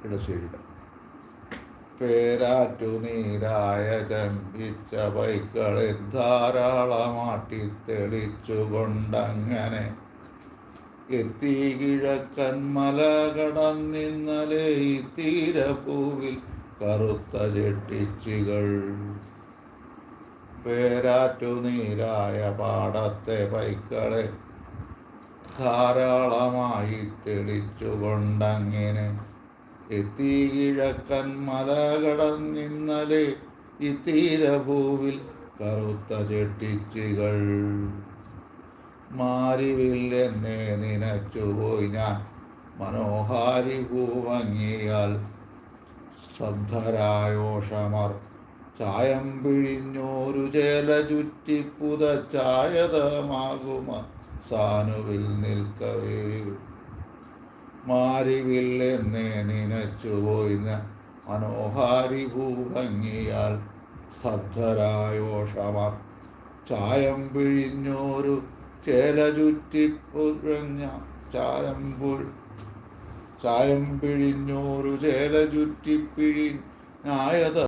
ഇടശ്ശേരിയുടെ പേരാറ്റു നീരായ ചമ്പിച്ച പൈക്കളെ ധാരാളമാട്ടി തെളിച്ചുകൊണ്ടങ്ങനെ എത്തി കിഴക്കൻ മല കടന്നിന്നലെ ഈ തീരപ്പൂവിൽ കറുത്ത ചെട്ടിച്ചികൾ. പേരാറ്റു നീരായ പാടത്തെ പൈക്കളെ ധാരാളമായി തെളിച്ചുകൊണ്ടങ്ങനെ എത്തി കിഴക്കൻ മല കടന്നിന്നലെ ഈ തീരഭൂവിൽ കറുത്ത ചെട്ടിച്ചികൾ. മാരിവില്ലെന്നെ നനച്ചുപോയി ഞാൻ മനോഹാരി പൂവങ്ങിയാൽ സ്തബ്ധരായോഷമർ ചായം പിഴിഞ്ഞോരു ചേല ചുറ്റി പുതച്ചായതമാകുമ സാനുവിൽ നിൽക്കവേ. മാരിവില്ലെന്നെ നനച്ചുപോയി ഞാൻ മനോഹാരി പൂവങ്ങിയാൽ സ്തബ്ധരായോഷമർ ചായം പിഴിഞ്ഞോരു ചേല ചുറ്റിപ്പുഴഞ്ഞ ചായം പിഴിഞ്ഞോരു ചേല ചുറ്റിപ്പിഴിഞ്ഞായത്